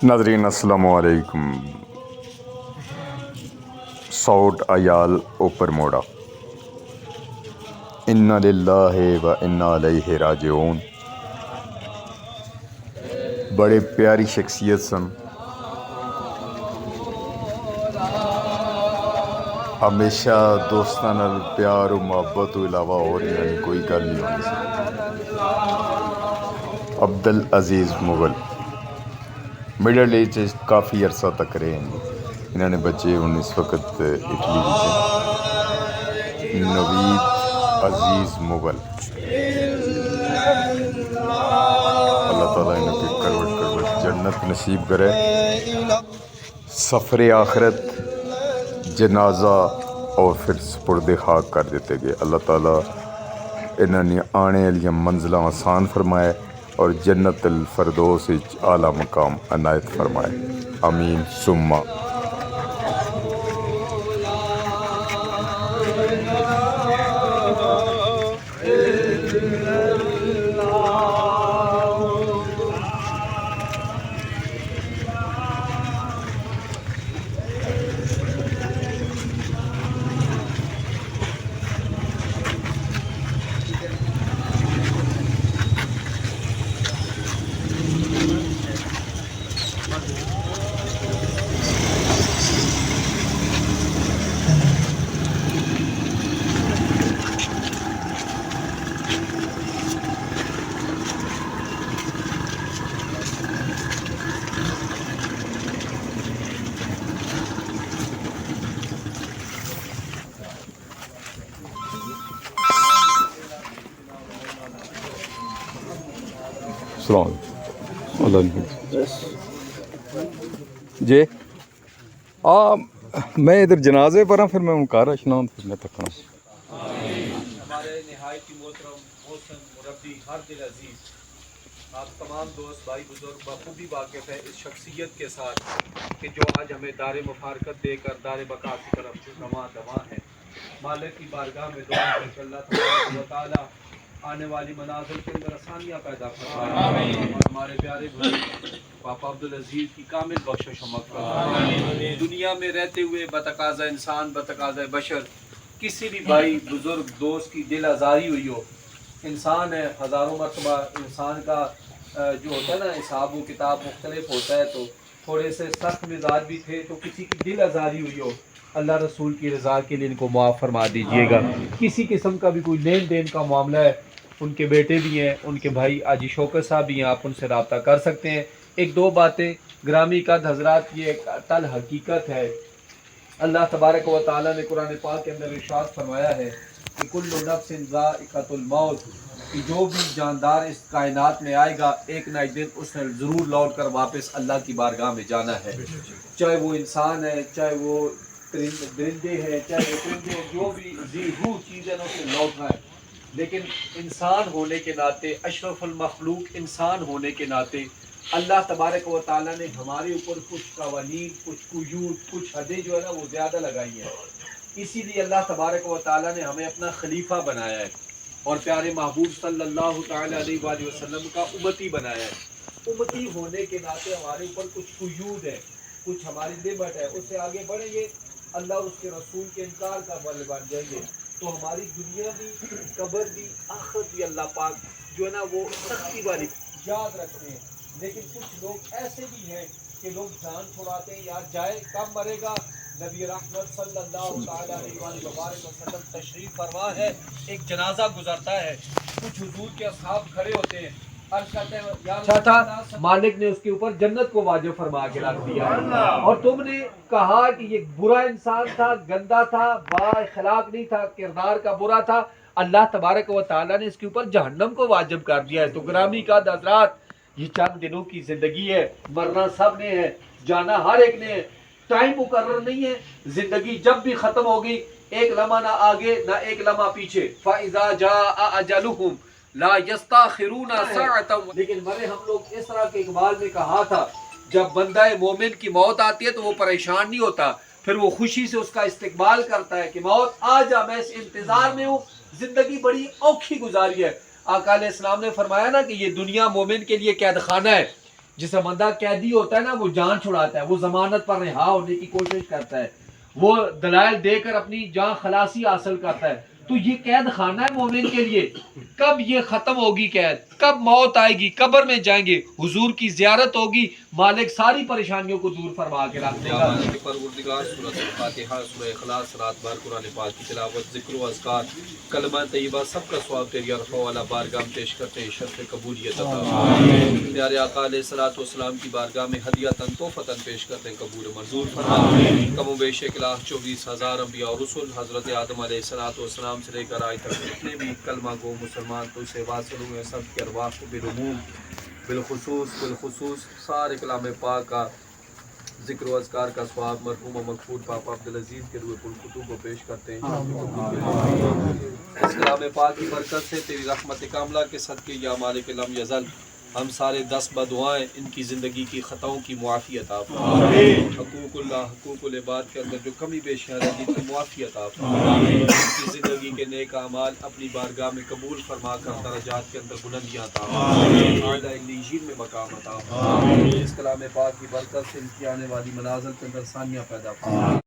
ناظرین السلام علیکم۔ ساؤٹ عیال اوپر موڑا، انا للہ و انا الیہ راجعون۔ بڑے پیاری شخصیت سن، ہمیشہ دوستاں نال پیار و محبت تو علاوہ اور یعنی کوئی گل نہیں ہونی سی۔ عبدالعزیز مغل مڈل ایج کافی عرصہ تک رہے ہیں، انہوں نے بچے اس وقت اٹلی میں۔ نوید عزیز مغل، اللہ تعالیٰ انہوں کی کروٹ جنت نصیب کرے۔ سفر آخرت، جنازہ اور پھر سپرد خاک کر دیتے گئے۔ اللہ تعالیٰ انہوں نے آنے والی منزلیں آسان فرمائے اور جنت الفردوس اعلیٰ مقام عنایت فرمائے، آمین ثم۔ السلام علیکم جی میں ادھر جنازے پر ہوں، پھر میں مکارہ شنام پھر میں تکنا۔ ہمارے نہایت ہی محترم محسن مربی ہر دل عزیز، آپ تمام دوست بھائی بزرگ بخوبی واقف ہیں اس شخصیت کے ساتھ کہ جو آج ہمیں دار مفارقت دے کر دار بقا کی طرف رواں ہے۔ مالک کی بارگاہ میں دعا ہے کہ اللہ تبارک و تعالیٰ آنے والی منازل کے اندر آسانیاں پیدا فرمائے اور ہمارے پیارے بھائی پاپا عبدالعزیز کی کامل بخشش و مغفرت۔ دنیا میں رہتے ہوئے بتقاضا انسان بتقاضا بشر کسی بھی بھائی بزرگ دوست کی دل آزاری ہوئی ہو، انسان ہے، ہزاروں مرتبہ انسان کا جو ہوتا ہے نا حساب و کتاب مختلف ہوتا ہے، تو تھوڑے سے سخت مزاج بھی تھے، تو کسی کی دل آزاری ہوئی ہو، اللہ رسول کی رضا کے لیے ان کو معاف فرما دیجئے گا۔ کسی قسم کا بھی کوئی لین دین کا معاملہ ہے، ان کے بیٹے بھی ہیں، ان کے بھائی آجی شوکت صاحب بھی ہیں، آپ ان سے رابطہ کر سکتے ہیں۔ ایک دو باتیں گرامی قد حضرات، یہ ایک اٹل حقیقت ہے۔ اللہ تبارک و تعالیٰ نے قرآن پاک کے اندر ارشاد فرمایا ہے کہ کل نفس ذائقۃ الموت، کہ جو بھی جاندار اس کائنات میں آئے گا ایک نہ ایک دن اس نے ضرور لوٹ کر واپس اللہ کی بارگاہ میں جانا ہے، چاہے وہ انسان ہے، چاہے وہ درندے ہیں، چاہے وہ پرندے ہیں، جو بھی ذی روح چیز ہے اسے لوٹنا ہے۔ لیکن انسان ہونے کے ناطے، اشرف المخلوق انسان ہونے کے ناطے اللہ تبارک و تعالیٰ نے ہمارے اوپر کچھ قوانین، کچھ قیود، کچھ حدیں جو ہے نا وہ زیادہ لگائی ہیں۔ اسی لیے اللہ تبارک و تعالیٰ نے ہمیں اپنا خلیفہ بنایا ہے اور پیارے محبوب صلی اللہ تعالیٰ علیہ وآلہ وسلم کا امتی بنایا ہے۔ امتی ہونے کے ناطے ہمارے اوپر کچھ قیود ہے، کچھ ہماری لمٹ ہے، اس سے آگے بڑھیں گے اللہ اور اس کے رسول کے انکار کا والے بن جائیں گے، تو ہماری دنیا بھی، قبر بھی، آخرت بھی اللہ پاک جو ہے نا وہ سختی والی یاد رکھتے ہیں۔ لیکن کچھ لوگ ایسے بھی ہیں کہ لوگ جان چھڑاتے ہیں، یار جائے کب مرے گا، نبی رحمت صلی اللہ تعالیٰ علیہ وآلہ وسلم تشریف فرما ہے، ایک جنازہ گزرتا ہے، کچھ حضور کے اصحاب کھڑے ہوتے ہیں، عرض کرتے ہیں یا اچھا تھا مالک نے اس کے اوپر جنت کو واجب فرما کے رکھ دیا، اور تم نے کہا کہ یہ برا انسان تھا، گندا تھا، با اخلاق نہیں تھا، کردار کا برا تھا، اللہ تبارک و تعالیٰ نے اس کے اوپر جہنم کو واجب کر دیا ہے۔ تو گرامی کا حضرات، یہ چند دنوں کی زندگی ہے، مرنا سب نے ہے، جانا ہر ایک نے ہے، ٹائم مقرر نہیں ہے، زندگی جب بھی ختم ہوگی ایک لمحہ نہ آگے نہ ایک لمحہ پیچھے۔ فَإِذَا جَاءَ أَجَلُهُمْ لَا يَسْتَأْخِرُونَ سَاعَةً، لیکن مرے ہم لوگ اس طرح کے اقبال نے کہا تھا، جب بندہ مومن کی موت آتی ہے تو وہ پریشان نہیں ہوتا، پھر وہ خوشی سے اس کا استقبال کرتا ہے کہ موت آ جا، میں اس انتظار میں ہوں، زندگی بڑی اوکھی گزاری ہے۔ آقا علیہ السلام نے فرمایا نا کہ یہ دنیا مومن کے لیے قید خانہ ہے، جسے بندہ قیدی ہوتا ہے نا وہ جان چھڑاتا ہے, وہ ضمانت پر رہا ہونے کی کوشش کرتا ہے, وہ دلائل دے کر اپنی جان خلاصی حاصل کرتا ہے. تو یہ قید خانہ ہے مومن کے لیے. کب یہ ختم ہوگی قید, کب موت آئے گی, قبر میں جائیں گے, حضور کی زیارت ہوگی, مالک ساری پریشانیوں کو دور فرما کے رکھ دے گا. پروردگار سورۃ الفاتحہ, سورہ اخلاص, رات بھر قرآن پاک کی تلاوت, ذکر و اذکار, کلمہ طیبہ, سب کا ثواب تیری عرفہ والا بارگاہ میں پیش کرتے ہیں. شرف قبولیت عطا فرما. پیارے آقا علیہ الصلوۃ والسلام کی بارگاہ میں ہدیۃً تحفۃً پیش کرتے ہیں, قبول منظور فرما. کم و بیش 1,24,000 انبیاء اور رسول حضرت آدم علیہ الصلوۃ والسلام سے لے کر آج تک جتنے بھی کلمہ گو مسلمان تو سے واصل ہوئے سب کے ارواح کو بالعموم بالخصوص سارے کلام پاک کا ذکر و اذکار کا ثواب مرحوم و مغفور پاپا عبدالعزیز کے روح القدس کو پیش کرتے ہیں. اس کلام پاک کی برکت سے تیری رحمت کاملہ کے صدقے یا مالک لم یزل ہم سارے 10 بدعائیں ان کی زندگی کی خطاؤں کی معافی عطا فرما. حقوق اللہ, حقوق العباد کے اندر جو کمی بیشیاں رہتی کی معافی عطا فرما. ان کی زندگی کے نیک اعمال اپنی بارگاہ میں قبول فرما کر درجات کے اندر بلندیاں عطا فرما, اعلیٰ علیین میں مقام عطا فرما. اس کلام پاک کی برکت سے ان کی آنے والی منازل کے اندر ثانیہ پیدا فرما.